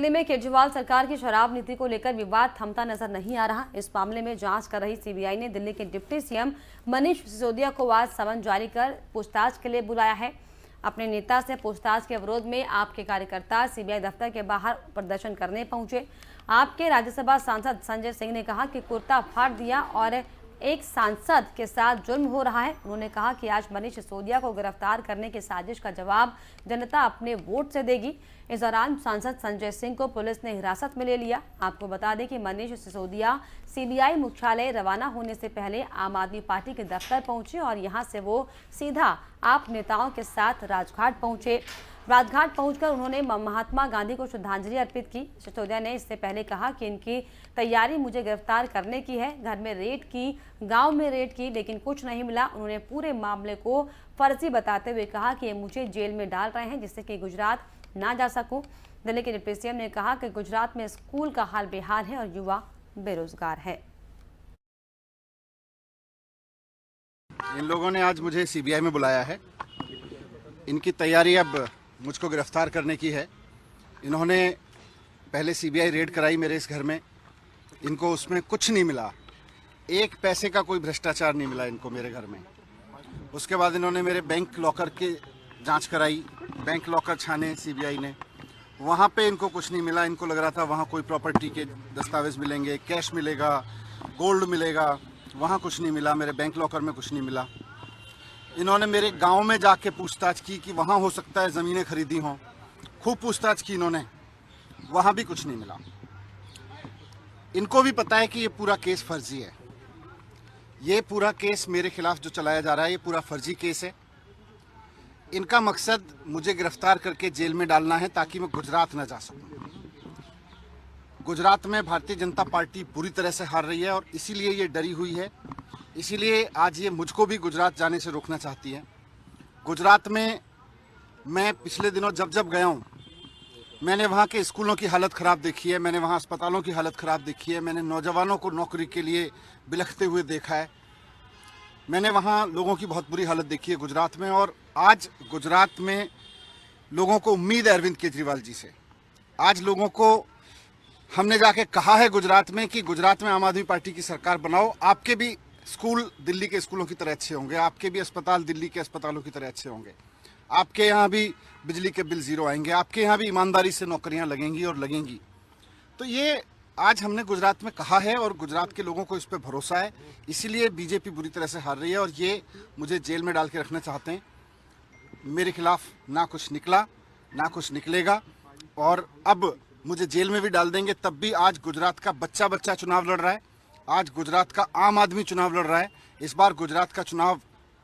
दिल्ली में केजरीवाल सरकार की शराब नीति को लेकर विवाद थमता नजर नहीं आ रहा। इस मामले में जांच कर रही सीबीआई ने दिल्ली के डिप्टी सीएम मनीष सिसोदिया को आज समन जारी कर पूछताछ के लिए बुलाया है। अपने नेता से पूछताछ के विरोध में आप के कार्यकर्ता सीबीआई दफ्तर के बाहर प्रदर्शन करने पहुंचे। आपके राज्यसभा सांसद संजय सिंह ने कहा कि कुर्ता फाड़ दिया और एक सांसद के साथ जुर्म हो रहा है। उन्होंने कहा कि आज मनीष सिसोदिया को गिरफ्तार करने की साजिश का जवाब जनता अपने वोट से देगी। इस दौरान सांसद संजय सिंह को पुलिस ने हिरासत में ले लिया। आपको बता दें कि मनीष सिसोदिया सीबीआई मुख्यालय रवाना होने से पहले आम आदमी पार्टी के दफ्तर पहुंचे और यहां से वो सीधा आप नेताओं के साथ राजघाट पहुंचे। राजघाट पहुंचकर उन्होंने महात्मा गांधी को श्रद्धांजलि अर्पित की। सिसोदिया ने इससे पहले कहा कि इनकी तैयारी मुझे गिरफ्तार करने की है। घर में रेड की, गांव में रेड की, लेकिन कुछ नहीं मिला। उन्होंने पूरे मामले को फर्जी बताते हुए कहा कि ये मुझे जेल में डाल रहे हैं जिससे कि गुजरात ना जा सकूं। दिल्ली के डिप्टी सीएम ने कहा कि गुजरात में स्कूल का हाल बेहाल है और युवा बेरोजगार है। इन लोगों ने आज मुझे सीबीआई में बुलाया है। इनकी तैयारी अब मुझको गिरफ्तार करने की है। इन्होंने पहले सीबीआई रेड कराई मेरे इस घर में। इनको उसमें कुछ नहीं मिला, एक पैसे का कोई भ्रष्टाचार नहीं मिला इनको मेरे घर में। उसके बाद इन्होंने मेरे बैंक लॉकर की जांच कराई, बैंक लॉकर छाने सीबीआई ने। वहाँ पे इनको कुछ नहीं मिला। इनको लग रहा था वहाँ कोई प्रॉपर्टी के दस्तावेज मिलेंगे, कैश मिलेगा, गोल्ड मिलेगा। वहाँ कुछ नहीं मिला। मेरे बैंक लॉकर में कुछ नहीं मिला। इन्होंने मेरे गांव में जाके पूछताछ की कि वहाँ हो सकता है ज़मीनें खरीदी हों। खूब पूछताछ की इन्होंने, वहाँ भी कुछ नहीं मिला। इनको भी पता है कि ये पूरा केस फर्जी है। ये पूरा केस मेरे खिलाफ जो चलाया जा रहा है ये पूरा फर्जी केस है। इनका मकसद मुझे गिरफ्तार करके जेल में डालना है ताकि मैं गुजरात न जा सकूं। गुजरात में भारतीय जनता पार्टी पूरी तरह से हार रही है और इसीलिए ये डरी हुई है। इसीलिए आज ये मुझको भी गुजरात जाने से रोकना चाहती है। गुजरात में मैं पिछले दिनों जब जब गया हूँ, मैंने वहाँ के स्कूलों की हालत ख़राब देखी है, मैंने वहाँ अस्पतालों की हालत ख़राब देखी है, मैंने नौजवानों को नौकरी के लिए बिलखते हुए देखा है। मैंने वहाँ लोगों की बहुत बुरी हालत देखी है गुजरात में। और आज गुजरात में लोगों को उम्मीद है अरविंद केजरीवाल जी से। आज लोगों को हमने जाके कहा है गुजरात में कि गुजरात में आम आदमी पार्टी की सरकार बनाओ। आपके भी स्कूल दिल्ली के स्कूलों की तरह अच्छे होंगे, आपके भी अस्पताल दिल्ली के अस्पतालों की तरह अच्छे होंगे, आपके यहाँ भी बिजली के बिल ज़ीरो आएंगे, आपके यहाँ भी ईमानदारी से नौकरियाँ लगेंगी और लगेंगी। तो ये आज हमने गुजरात में कहा है और गुजरात के लोगों को इस पर भरोसा है। इसीलिए बीजेपी बुरी तरह से हार रही है और ये मुझे जेल में डाल के रखना चाहते हैं। मेरे खिलाफ ना कुछ निकला ना कुछ निकलेगा और अब मुझे जेल में भी डाल देंगे तब भी। आज गुजरात का बच्चा बच्चा चुनाव लड़ रहा है। आज गुजरात का आम आदमी चुनाव लड़ रहा है। इस बार गुजरात का चुनाव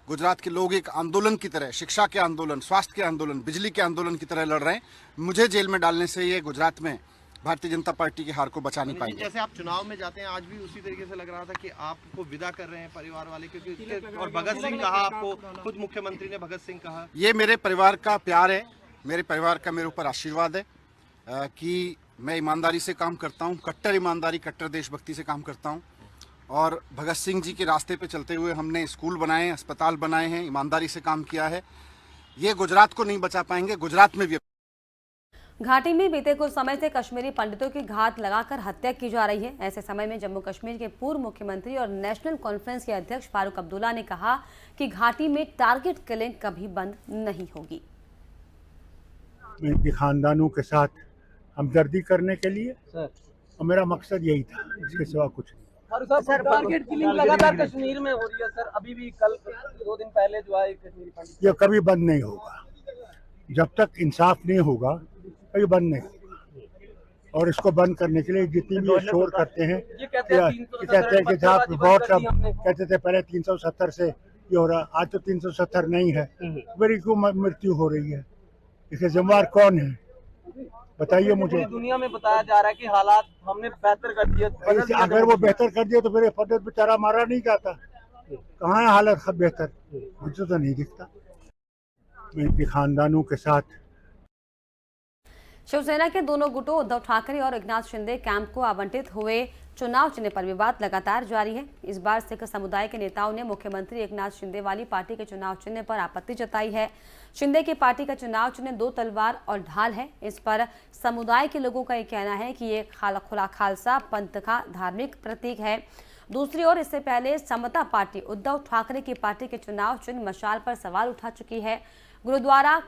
गुजरात के लोग एक आंदोलन की तरह, शिक्षा के आंदोलन, स्वास्थ्य के आंदोलन, बिजली के आंदोलन की तरह लड़ रहे हैं। मुझे जेल में डालने से ये गुजरात में भारतीय जनता पार्टी की हार को बचा नहीं पाएंगे। जैसे आप चुनाव में जाते हैं आज भी उसी तरीके से लग रहा था कि आपको विदा कर रहे हैं परिवार वाले, क्योंकि और भगत सिंह कहा, आपको खुद मुख्यमंत्री ने भगत सिंह कहा। ये मेरे परिवार का प्यार है, मेरे परिवार का मेरे ऊपर आशीर्वाद है कि मैं ईमानदारी से काम करता हूँ, कट्टर ईमानदारी, कट्टर देशभक्ति से काम करता हूँ। और भगत सिंह जी के रास्ते पे चलते हुए हमने स्कूल बनाए, अस्पताल बनाए हैं, ईमानदारी से काम किया है। ये गुजरात को नहीं बचा पाएंगे, गुजरात में भी। घाटी में बीते कुछ समय से कश्मीरी पंडितों की घात लगाकर हत्या की जा रही है। ऐसे समय में जम्मू कश्मीर के पूर्व मुख्यमंत्री और नेशनल कॉन्फ्रेंस के अध्यक्ष फारूक अब्दुल्ला ने कहा कि घाटी में टारगेट किलिंग कभी बंद नहीं होगी। इनके खानदानों के साथ हमदर्दी करने के लिए और मेरा मकसद यही था, इसके सिवा कुछ नहीं। सर, टारगेट किलिंग लगातार कश्मीर में हो रही है सर। अभी भी कल 2 दिन पहले जो है कश्मीरी पंडित, ये कभी बंद नहीं होगा। जब तक इंसाफ नहीं होगा कभी बंद नहीं होगा। और इसको बंद करने के लिए जितनी भी शोर करते हैं, ये कहते हैं कि जहाँ रिपोर्ट सब कहते थे पहले 370 से ये हो रहा, आज तो 370 नहीं है। मेरी क्यों मृत्यु हो रही है? इसके जिम्मेदार कौन है बताइए मुझे। दुनिया में बताया जा रहा है कि हालात हमने बेहतर कर दिए। अगर वो बेहतर कर दिया तो मेरे फर्द बेचारा मारा नहीं जाता। कहाँ है हालत बेहतर? मुझे तो नहीं दिखता। इनके खानदानों के साथ शिवसेना के दोनों गुटों उद्धव ठाकरे और एकनाथ शिंदे कैंप को आवंटित हुए चुनाव चिन्ह पर विवाद लगातार जारी है। इस बार सिख समुदाय के नेताओं ने मुख्यमंत्री एकनाथ शिंदे वाली पार्टी के चुनाव चिन्ह पर आपत्ति जताई है। शिंदे की पार्टी का चुनाव चिन्ह 2 तलवार और ढाल है। इस पर समुदाय के लोगों का ये कहना है कि ये खुला खालसा पंथ का धार्मिक प्रतीक है। दूसरी ओर इससे पहले समता पार्टी उद्धव ठाकरे की पार्टी के चुनाव चिन्ह मशाल पर सवाल उठा चुकी है। गुरुद्वारा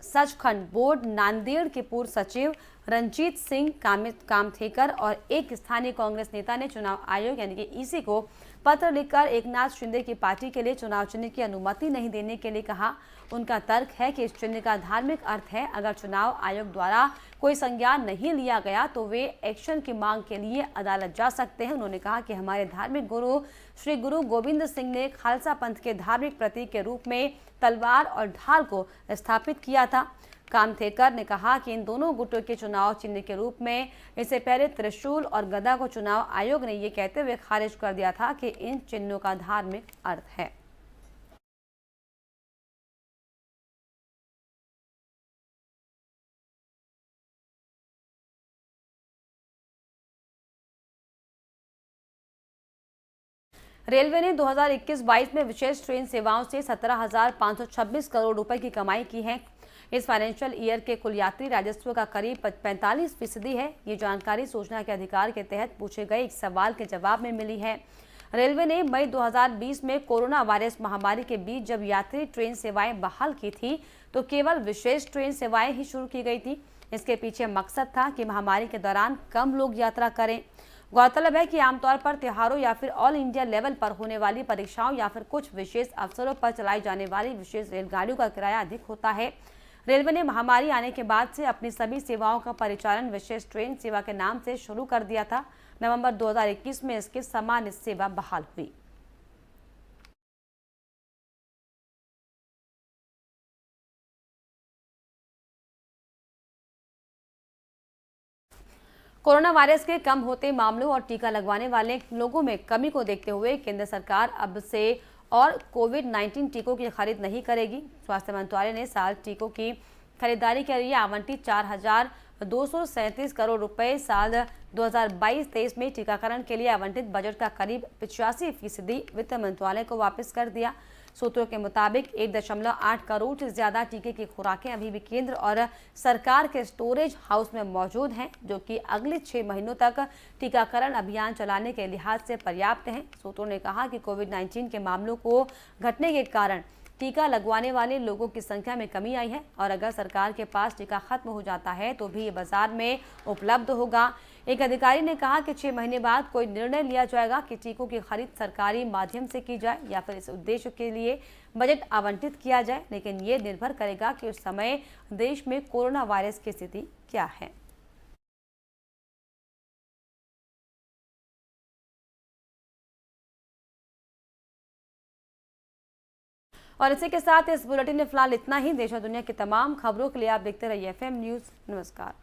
सचखंड बोर्ड नांदेड़ के पूर्व सचिव रंजीत सिंह कामथेकर और एक स्थानीय कांग्रेस नेता ने चुनाव आयोग यानी कि ईसी को पत्र लिखकर एकनाथ शिंदे की पार्टी के लिए चुनाव चिन्ह की अनुमति नहीं देने के लिए कहा। उनका तर्क है कि इस चिन्ह का धार्मिक अर्थ है। अगर चुनाव आयोग द्वारा कोई संज्ञान नहीं लिया गया तो वे एक्शन की मांग के लिए अदालत जा सकते हैं। उन्होंने कहा कि हमारे धार्मिक गुरु श्री गुरु गोविंद सिंह ने खालसा पंथ के धार्मिक प्रतीक के रूप में तलवार और ढाल को स्थापित किया था। कामथेकर ने कहा कि इन दोनों गुटों के चुनाव चिन्ह के रूप में इससे पहले त्रिशूल और गदा को चुनाव आयोग ने ये कहते हुए खारिज कर दिया था कि इन चिन्हों का धार्मिक अर्थ है। रेलवे ने 2021-22 में विशेष ट्रेन सेवाओं से 17,526 करोड़ रुपए की कमाई की है। इस फाइनेंशियल ईयर के कुल यात्री राजस्व का करीब 45% है। ये जानकारी सूचना के अधिकार के तहत पूछे गए एक सवाल के जवाब में मिली है। रेलवे ने मई 2020 में कोरोना वायरस महामारी के बीच जब यात्री ट्रेन सेवाएं बहाल की थी तो केवल विशेष ट्रेन सेवाएं ही शुरू की गई थी। इसके पीछे मकसद था कि महामारी के दौरान कम लोग यात्रा करें। गौरतलब है कि आमतौर पर त्योहारों या फिर ऑल इंडिया लेवल पर होने वाली परीक्षाओं या फिर कुछ विशेष अवसरों पर चलाई जाने वाली विशेष रेलगाड़ियों का किराया अधिक होता है। रेलवे ने महामारी आने के बाद से अपनी सभी सेवाओं का परिचालन विशेष ट्रेन सेवा के नाम से शुरू कर दिया था। नवंबर 2021 में इसकी सामान्य सेवा बहाल हुई। कोरोना वायरस के कम होते मामलों और टीका लगवाने वाले लोगों में कमी को देखते हुए केंद्र सरकार अब से और कोविड-19 टीकों की खरीद नहीं करेगी। स्वास्थ्य मंत्रालय ने साल टीकों की खरीदारी के लिए आवंटित 4,237 करोड़ रुपए साल 2022-23 में टीकाकरण के लिए आवंटित बजट का करीब 85% वित्त मंत्रालय को वापस कर दिया। सूत्रों के मुताबिक 1.8 करोड़ से ज्यादा टीके की खुराकें अभी भी केंद्र और सरकार के स्टोरेज हाउस में मौजूद हैं, जो कि अगले 6 महीनों तक टीकाकरण अभियान चलाने के लिहाज से पर्याप्त हैं। सूत्रों ने कहा कि कोविड-19 के मामलों को घटने के कारण टीका लगवाने वाले लोगों की संख्या में कमी आई है और अगर सरकार के पास टीका खत्म हो जाता है तो भी ये बाजार में उपलब्ध होगा। एक अधिकारी ने कहा कि 6 महीने बाद कोई निर्णय लिया जाएगा कि टीकों की खरीद सरकारी माध्यम से की जाए या फिर इस उद्देश्य के लिए बजट आवंटित किया जाए, लेकिन ये निर्भर करेगा कि उस समय देश में कोरोना वायरस की स्थिति क्या है। और इसी के साथ इस बुलेटिन में फिलहाल इतना ही। देश और दुनिया की तमाम खबरों के लिए आप देखते रहिए FM न्यूज़। नमस्कार।